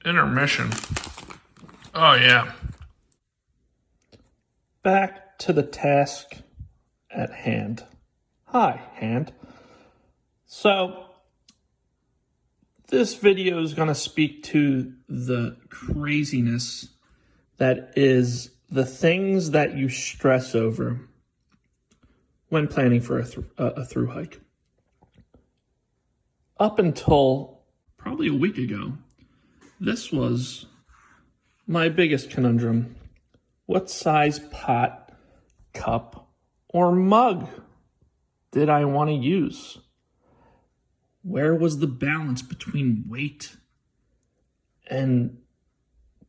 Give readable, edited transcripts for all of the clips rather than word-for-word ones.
Intermission. Oh, yeah. Back to the task at hand. Hi, hand. So, this video is going to speak to the craziness that is the things that you stress over when planning for a through hike. Up until probably a week ago, this was my biggest conundrum. What size pot, cup, or mug did I want to use? Where was the balance between weight and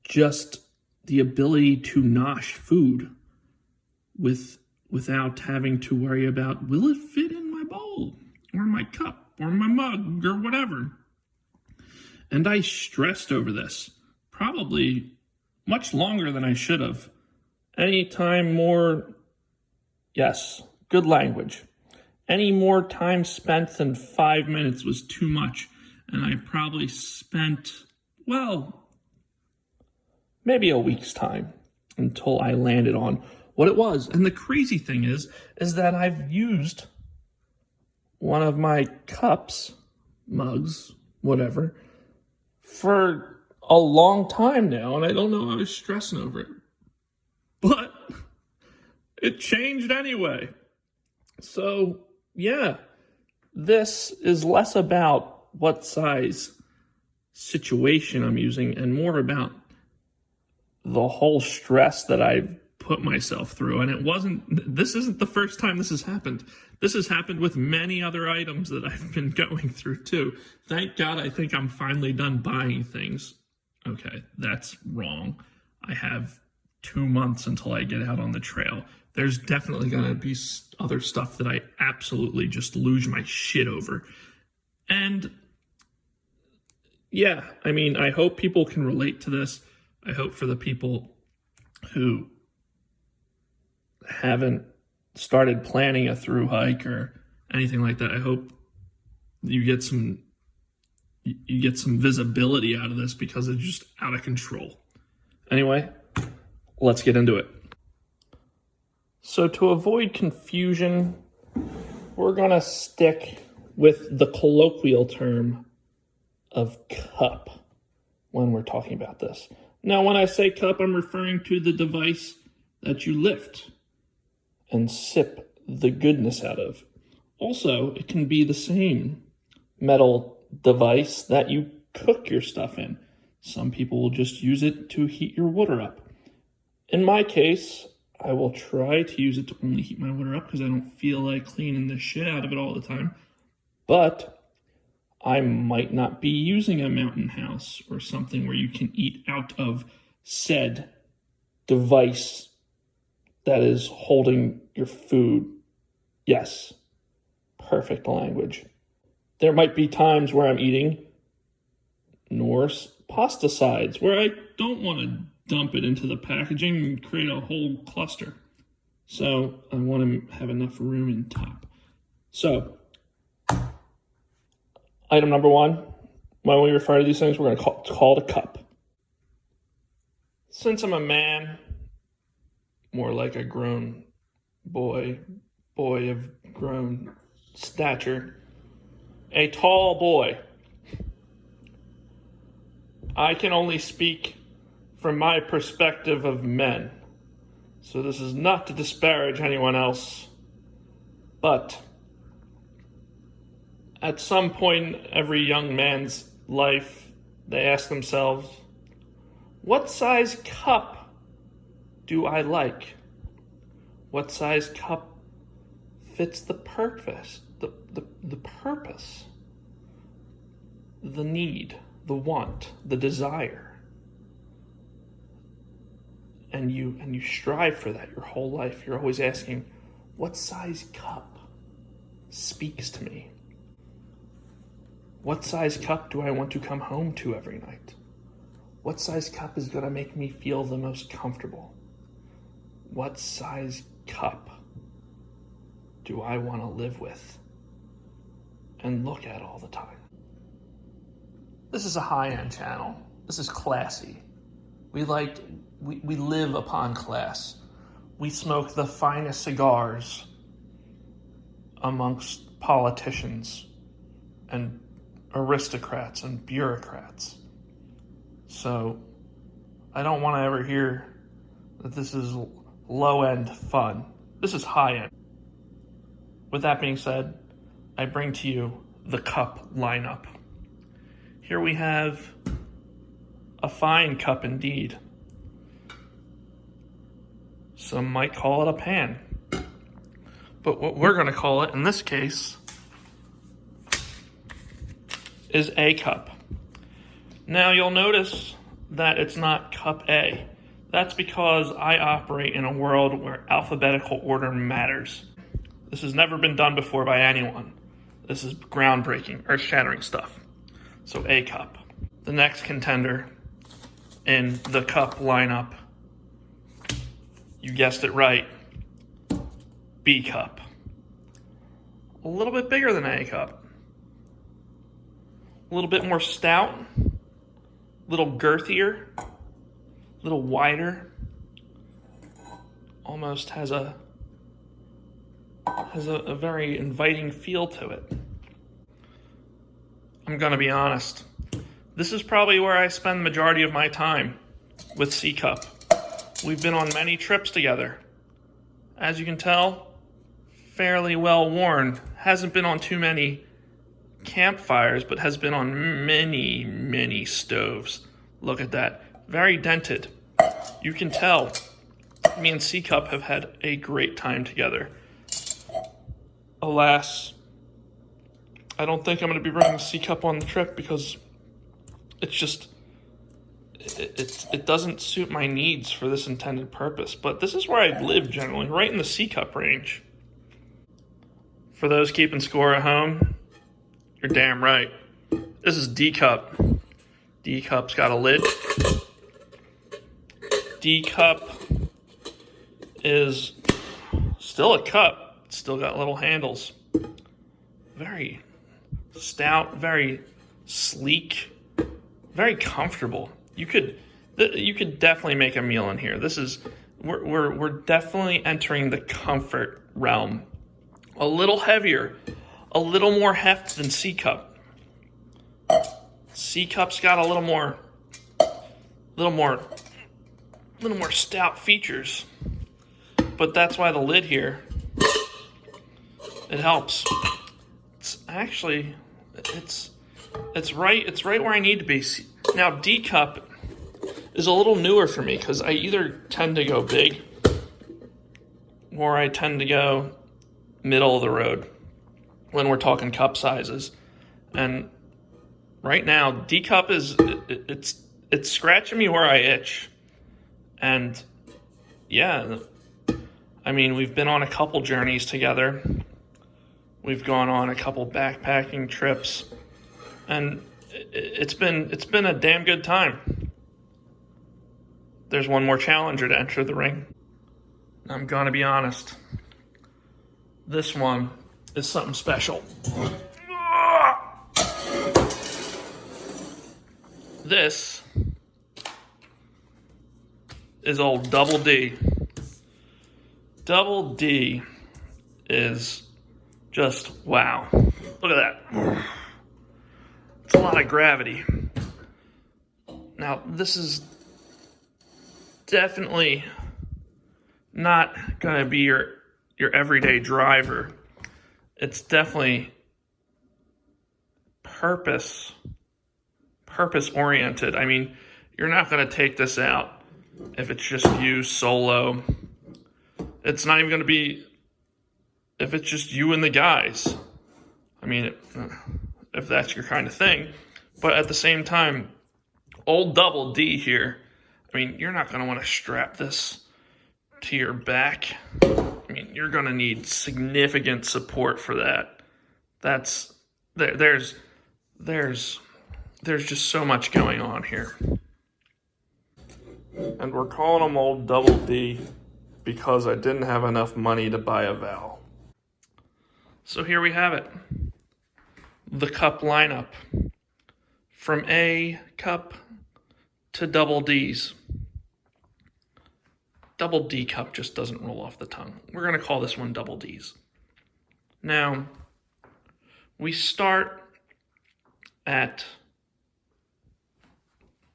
just the ability to nosh food without having to worry about, will it fit in my bowl or my cup or my mug or whatever? And I stressed over this probably much longer than I should have. Anytime more, yes, good language. Any more time spent than 5 minutes was too much. And I probably spent, well, maybe a week's time until I landed on what it was. And the crazy thing is that I've used one of my cups, mugs, whatever, for a long time now, and I don't know, I was stressing over it. But it changed anyway. So, yeah, this is less about what size situation I'm using and more about the whole stress that I've put myself through. And this isn't the first time this has happened. This has happened with many other items that I've been going through too. Thank God I think I'm finally done buying things. Okay, that's wrong. I have 2 months until I get out on the trail. There's definitely going to be other stuff that I absolutely just lose my shit over. And yeah, I mean, I hope people can relate to this. I hope for the people who haven't started planning a through hike or anything like that, I hope you get some visibility out of this because it's just out of control. Anyway, let's get into it. So to avoid confusion, we're going to stick with the colloquial term of cup when we're talking about this. Now, when I say cup, I'm referring to the device that you lift and sip the goodness out of. Also, it can be the same metal device that you cook your stuff in. Some people will just use it to heat your water up. In my case, I will try to use it to only heat my water up because I don't feel like cleaning the shit out of it all the time. But I might not be using a mountain house or something where you can eat out of said device that is holding your food. Yes, perfect language. There might be times where I'm eating Norse pasta sides where I don't want to dump it into the packaging and create a whole cluster. So I want to have enough room in top. So item number one, when we refer to these things, we're going to call it a cup. Since I'm a man, more like a grown boy of grown stature, a tall boy, I can only speak from my perspective of men. So this is not to disparage anyone else, but at some point in every young man's life, they ask themselves, what size cup do I like? What size cup fits the purpose, the purpose, the need, the want, the desire? And you strive for that your whole life. You're always asking, what size cup speaks to me? What size cup do I want to come home to every night? What size cup is going to make me feel the most comfortable? What size cup do I want to live with and look at all the time? This is a high-end channel. This is classy. We live upon class. We smoke the finest cigars amongst politicians and aristocrats and bureaucrats. So I don't want to ever hear that this is low-end fun. This is high-end. With that being said, I bring to you the cup lineup. Here we have a fine cup indeed. Some might call it a pan. But what we're going to call it in this case is a cup. Now you'll notice that it's not cup A. That's because I operate in a world where alphabetical order matters. This has never been done before by anyone. This is groundbreaking, earth-shattering stuff. So A cup. The next contender in the cup lineup, you guessed it right, B cup. A little bit bigger than A cup. A little bit more stout, a little girthier, a little wider. Almost has a very inviting feel to it. I'm gonna be honest. This is probably where I spend the majority of my time with C cup. We've been on many trips together. As you can tell, fairly well worn. Hasn't been on too many campfires, but has been on many, many stoves. Look at that. Very dented. You can tell me and C cup have had a great time together. Alas, I don't think I'm going to be bringing C cup on the trip because it's just, it doesn't suit my needs for this intended purpose. But this is where I live generally, right in the C cup range. For those keeping score at home, you're damn right. This is D cup. D cup's got a lid. D cup is still a cup. It's still got little handles. Very stout, very sleek, very comfortable. You could definitely make a meal in here. This is we're definitely entering the comfort realm. A little heavier, a little more heft than C cup. C cup's got a little more stout features. But that's why the lid here, it helps. It's right where I need to be. Now D cup is a little newer for me because I either tend to go big or I tend to go middle of the road when we're talking cup sizes. And right now D cup is it's scratching me where I itch. And yeah, I mean, we've been on a couple journeys together. We've gone on a couple backpacking trips, and it's been a damn good time. There's one more challenger to enter the ring. I'm gonna be honest. This one is something special. This is old Double D. Double D is just wow. Look at that. It's a lot of gravity. Now, this is definitely not going to be your everyday driver. It's definitely purpose oriented. I mean, you're not going to take this out if it's just you solo. It's not even going to be if it's just you and the guys. I mean, if that's your kind of thing. But at the same time, old Double D here, I mean, you're not going to want to strap this to your back. I mean, you're going to need significant support for that. There's just so much going on here. And we're calling them old Double D because I didn't have enough money to buy a valve. So here we have it. The cup lineup. From A cup to double D's. Double D cup just doesn't roll off the tongue. We're going to call this one double D's. Now, we start at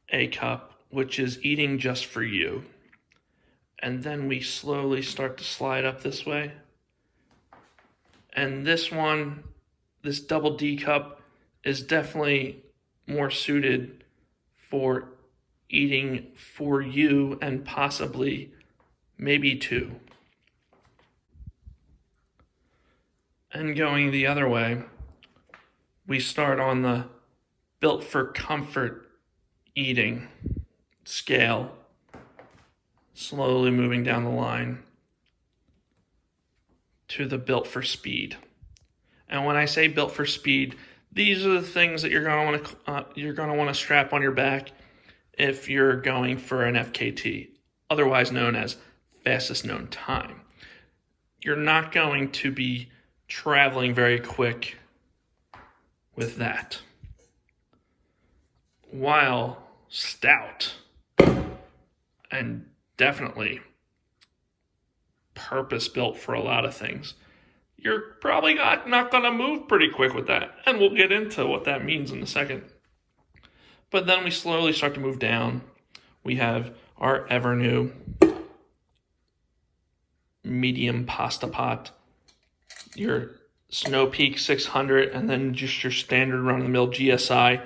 A cup, which is eating just for you. And then we slowly start to slide up this way. And this one, this double D cup, is definitely more suited for eating for you and possibly maybe two. And going the other way, we start on the built for comfort eating scale, slowly moving down the line to the built for speed. And when I say built for speed, these are the things that you're going to want to strap on your back if you're going for an FKT, otherwise known as fastest known time. You're not going to be traveling very quick with that. While stout and definitely purpose-built for a lot of things, you're probably not going to move pretty quick with that. And we'll get into what that means in a second. But then we slowly start to move down. We have our ever new medium pasta pot, your Snow Peak 600, and then just your standard run-of-the-mill GSI.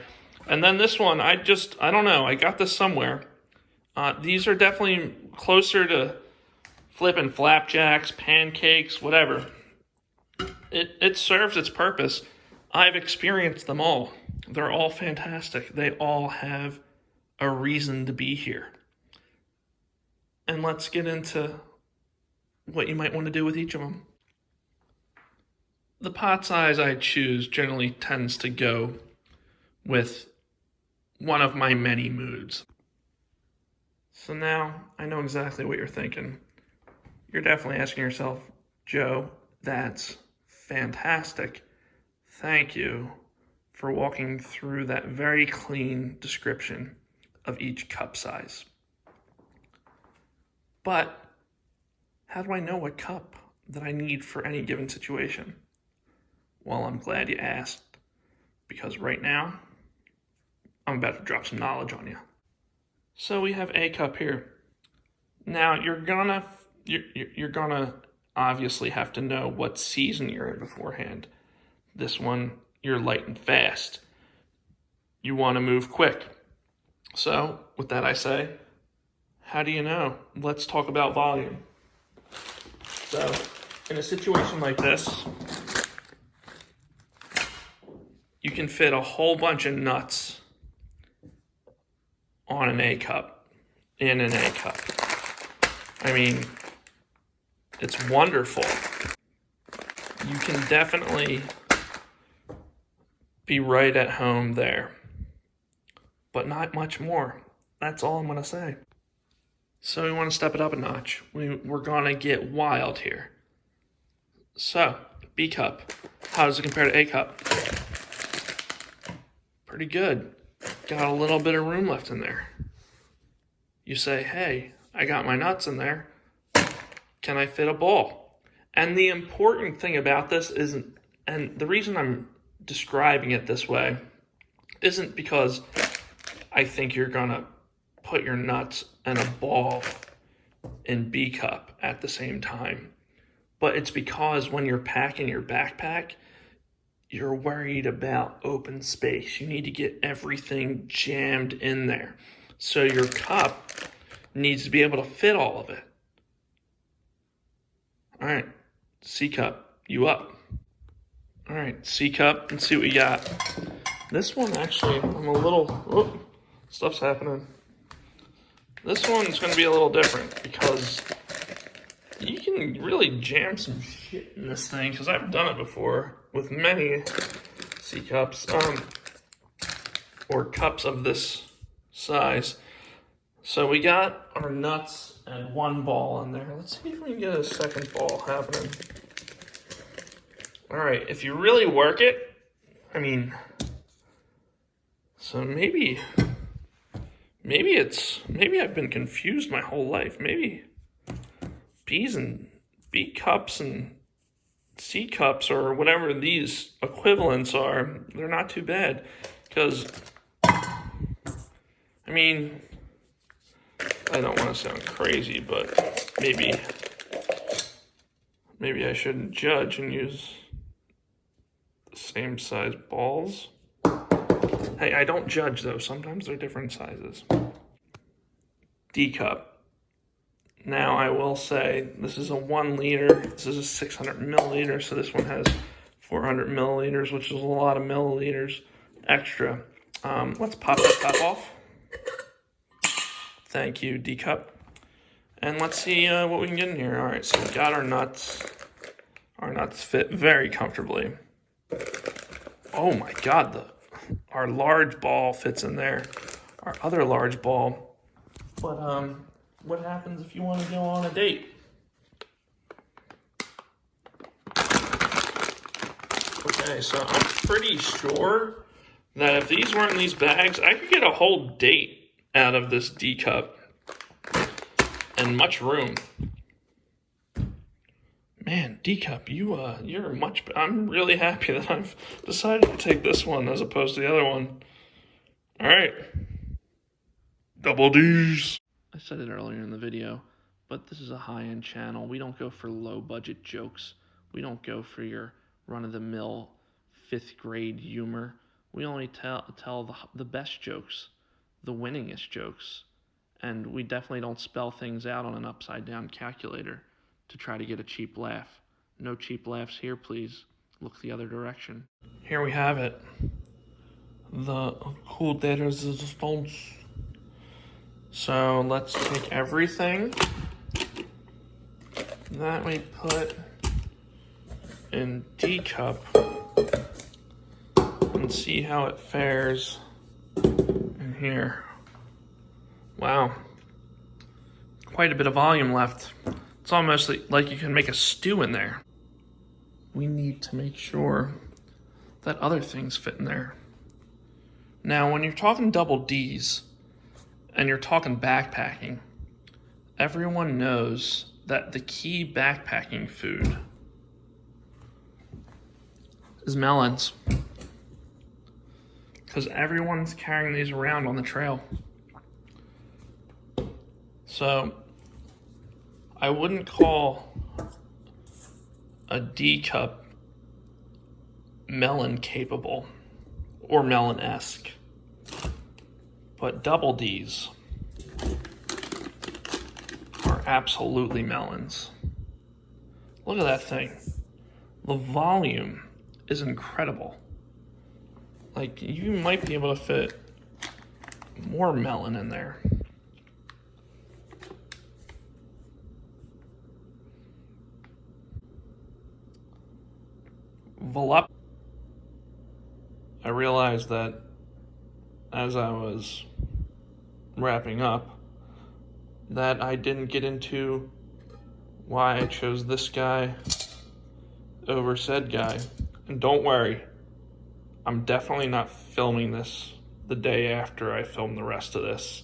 And then this one, I don't know, I got this somewhere. These are definitely closer to flipping flapjacks, pancakes, whatever. It serves its purpose. I've experienced them all. They're all fantastic. They all have a reason to be here. And let's get into what you might want to do with each of them. The pot size I choose generally tends to go with one of my many moods. So now I know exactly what you're thinking. You're definitely asking yourself, Joe, that's fantastic. Thank you for walking through that very clean description of each cup size. But how do I know what cup that I need for any given situation? Well, I'm glad you asked, because right now I'm about to drop some knowledge on you. So we have A cup here. Now you're gonna obviously have to know what season you're in beforehand. This one, you're light and fast. You want to move quick. So with that I say, how do you know? Let's talk about volume. So in a situation like this, you can fit a whole bunch of nuts on an A cup, in an A cup. I mean, it's wonderful. You can definitely be right at home there, but not much more. That's all I'm going to say. So we want to step it up a notch. We're going to get wild here. So, B cup. How does it compare to A cup? Pretty good. Got a little bit of room left in there. You say, hey, I got my nuts in there. Can I fit a ball? And the important thing about this isn't, and the reason I'm describing it this way isn't because I think you're going to put your nuts and a ball in B cup at the same time. But it's because when you're packing your backpack, you're worried about open space. You need to get everything jammed in there. So your cup needs to be able to fit all of it. All right, C cup, you up. All right, C cup, let's see what we got. This one actually, I'm a little, stuff's happening. This one's gonna be a little different because you can really jam some shit in this thing, because I've done it before with many C cups, or cups of this size. So we got our nuts and one ball in there. Let's see if we can get a second ball happening. All right, if you really work it, I mean, so maybe Maybe I've been confused my whole life. Maybe B's and B cups and C cups, or whatever these equivalents are, they're not too bad. Because, I mean, I don't want to sound crazy, but maybe I shouldn't judge and use the same size balls. Hey, I don't judge though. Sometimes they're different sizes. D cup. Now I will say this is a 1 liter. This is a 600 milliliter. So this one has 400 milliliters, which is a lot of milliliters extra. Let's pop that top off. Thank you, D cup. And let's see what we can get in here. All right, so we got our nuts. Our nuts fit very comfortably. Oh my God, our large ball fits in there. Our other large ball. But what happens if you want to go on a date? Okay, so I'm pretty sure that if these weren't in these bags, I could get a whole date out of this D cup. And much room. Man, D cup, you're much. I'm really happy that I've decided to take this one as opposed to the other one. All right, double D's. I said it earlier in the video, but this is a high-end channel. We don't go for low-budget jokes. We don't go for your run-of-the-mill 5th grade humor. We only tell the best jokes, the winningest jokes. And we definitely don't spell things out on an upside-down calculator to try to get a cheap laugh. No cheap laughs here, please. Look the other direction. Here we have it. The cool data resistance. So let's take everything that we put in D cup and see how it fares in here. Wow, quite a bit of volume left. It's almost like you can make a stew in there. We need to make sure that other things fit in there. Now, when you're talking double D's and you're talking backpacking, everyone knows that the key backpacking food is melons. Because everyone's carrying these around on the trail. So, I wouldn't call a D cup melon capable or melon-esque, but double D's are absolutely melons. Look at that thing. The volume is incredible. Like, you might be able to fit more melon in there. Volup. I realized that as I was wrapping up that I didn't get into why I chose this guy over said guy. And don't worry, I'm definitely not filming this the day after I film the rest of this.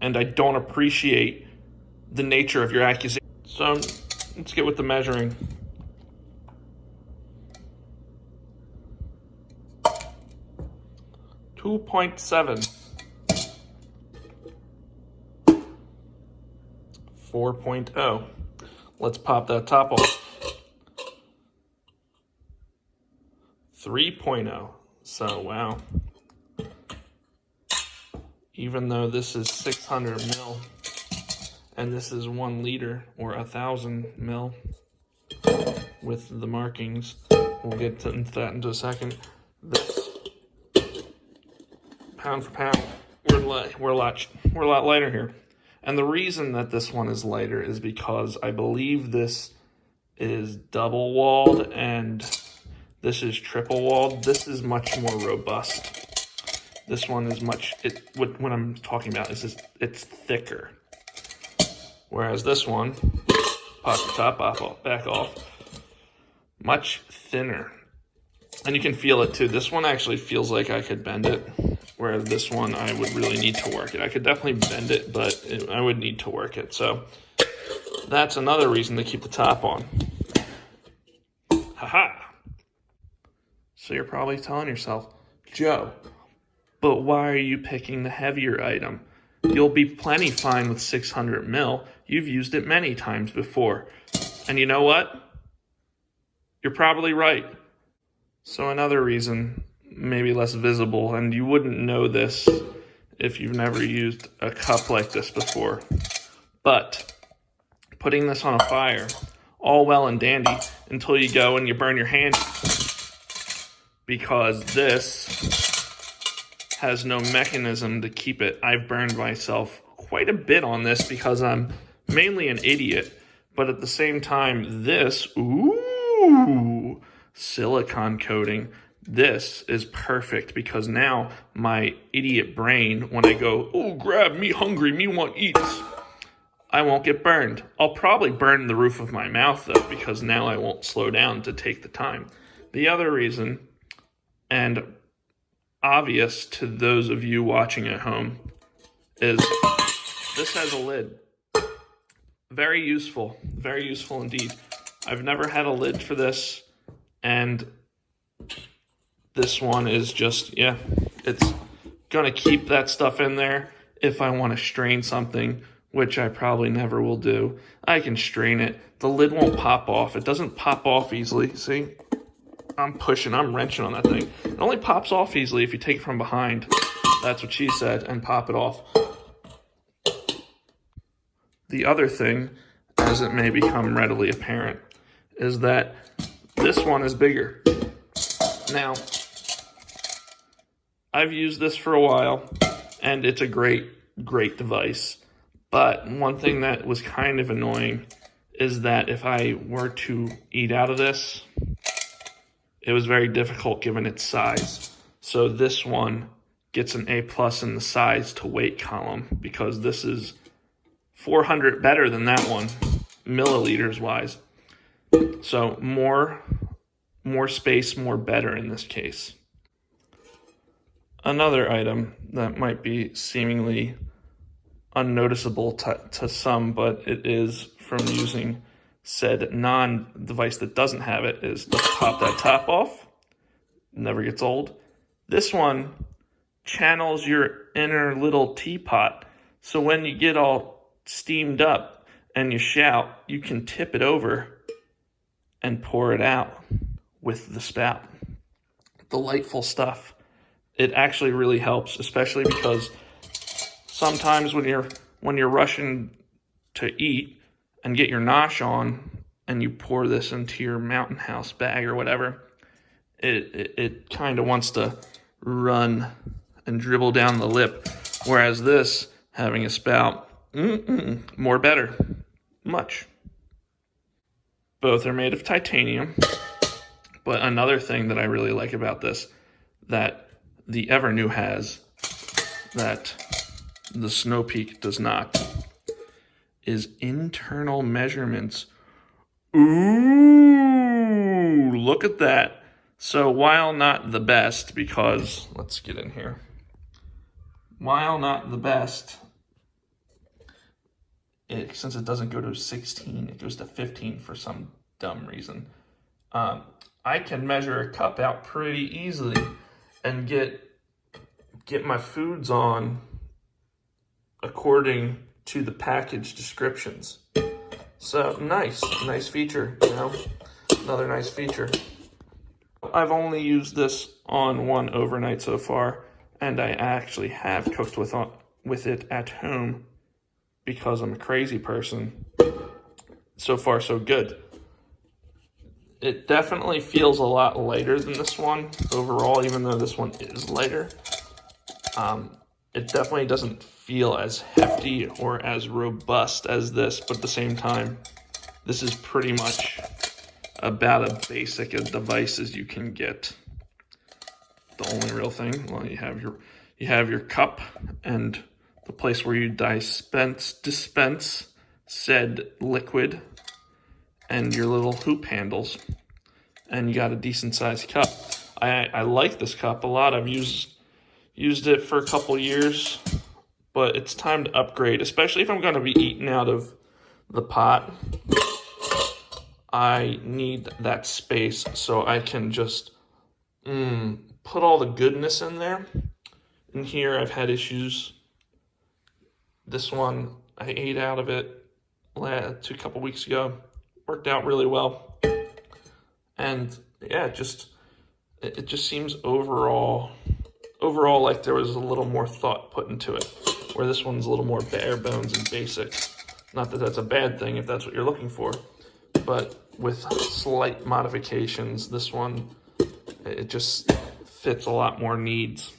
And I don't appreciate the nature of your accusation. So let's get with the measuring. .7, 4.0. Let's pop that top off. 3.0. So, wow. Even though this is 600 mil and this is 1 liter or 1,000 mil with the markings, we'll get into that in a second. This, pound for pound, we're a lot lighter here. And the reason that this one is lighter is because I believe this is double walled and this is triple walled. This is much more robust. This one is what I'm talking about is it's thicker. Whereas this one, pop the top back off, much thinner. And you can feel it too. This one actually feels like I could bend it. whereas this one I would really need to work it. I could definitely bend it, but I would need to work it. So that's another reason to keep the top on. Haha. So you're probably telling yourself, Joe, but why are you picking the heavier item? You'll be plenty fine with 600 mil. You've used it many times before. And you know what? You're probably right. So another reason, maybe less visible, and you wouldn't know this if you've never used a cup like this before, but putting this on a fire, all well and dandy until you go and you burn your hand, because this has no mechanism to keep it. I've burned myself quite a bit on this because I'm mainly an idiot, but at the same time, this, ooh, silicone coating, this is perfect because now my idiot brain, when I go, oh, grab me hungry, me want eats, I won't get burned. I'll probably burn the roof of my mouth though, because now I won't slow down to take the time. The other reason, and obvious to those of you watching at home, is this has a lid. Very useful indeed. I've never had a lid for this, and this one is just, yeah, it's gonna keep that stuff in there. If I want to strain something, which I probably never will do, I can strain it. The lid won't pop off. It doesn't pop off easily. See? I'm wrenching on that thing. It only pops off easily if you take it from behind. That's what she said, and pop it off. The other thing, as it may become readily apparent, is that this one is bigger. Now, I've used this for a while, and it's a great device. But one thing that was kind of annoying is that if I were to eat out of this, it was very difficult given its size. So this one gets an A+ in the size to weight column because this is 400 better than that one, milliliters wise. So more space, more better in this case. Another item that might be seemingly unnoticeable to some, but it is from using said non-device that doesn't have it, is let's pop that top off. Never gets old. This one channels your inner little teapot. So when you get all steamed up and you shout, you can tip it over and pour it out with the spout. Delightful stuff. It actually really helps, especially because sometimes when you're rushing to eat and get your nosh on, and you pour this into your Mountain House bag or whatever, it kind of wants to run and dribble down the lip. Whereas this, having a spout, more better, much. Both are made of titanium, but another thing that I really like about this, that the Evernew has, that the Snow Peak does not, is internal measurements. Ooh, look at that. So while not the best, because, let's get in here. While not the best, since it doesn't go to 16, it goes to 15 for some dumb reason. I can measure a cup out pretty easily and get my foods on according to the package descriptions. So nice feature, you know, another nice feature. I've only used this on one overnight so far, and I actually have cooked with it at home because I'm a crazy person. So far, so good. It definitely feels a lot lighter than this one overall, even though this one is lighter. It definitely doesn't feel as hefty or as robust as this, but at the same time, this is pretty much about as basic a device as you can get. The only real thing, well, you have your cup and the place where you dispense said liquid, and your little hoop handles, and you got a decent sized cup. I like this cup a lot. I've used Used it for a couple years, but it's time to upgrade, especially if I'm going to be eating out of the pot. I need that space so I can just put all the goodness in there. In here, I've had issues. This one, I ate out of it a couple weeks ago. Worked out really well. And yeah, it just seems overall like there was a little more thought put into it, where this one's a little more bare bones and basic. Not that that's a bad thing if that's what you're looking for, but with slight modifications, this one, it just fits a lot more needs.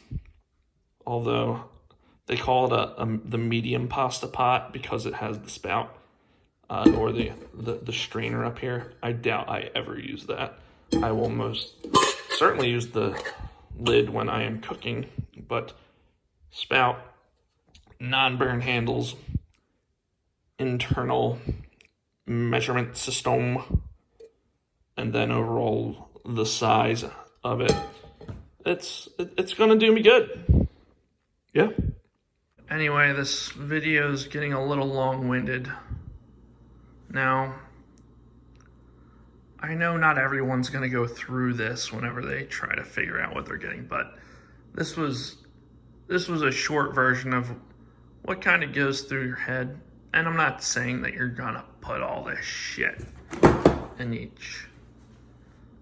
Although they call it the medium pasta pot because it has the spout or the strainer up here. I doubt I ever use that. I will most certainly use the lid when I am cooking, but spout, non-burn handles, internal measurement system, and then overall the size of it. It's gonna do me good. Yeah. Anyway, this video is getting a little long-winded. Now, I know not everyone's gonna go through this whenever they try to figure out what they're getting, but this was a short version of what kind of goes through your head. And I'm not saying that you're gonna put all this shit in each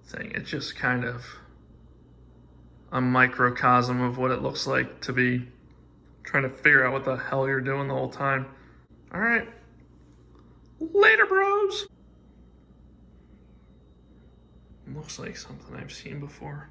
thing. It's just kind of a microcosm of what it looks like to be trying to figure out what the hell you're doing the whole time. All right, later, bros. Looks like something I've seen before.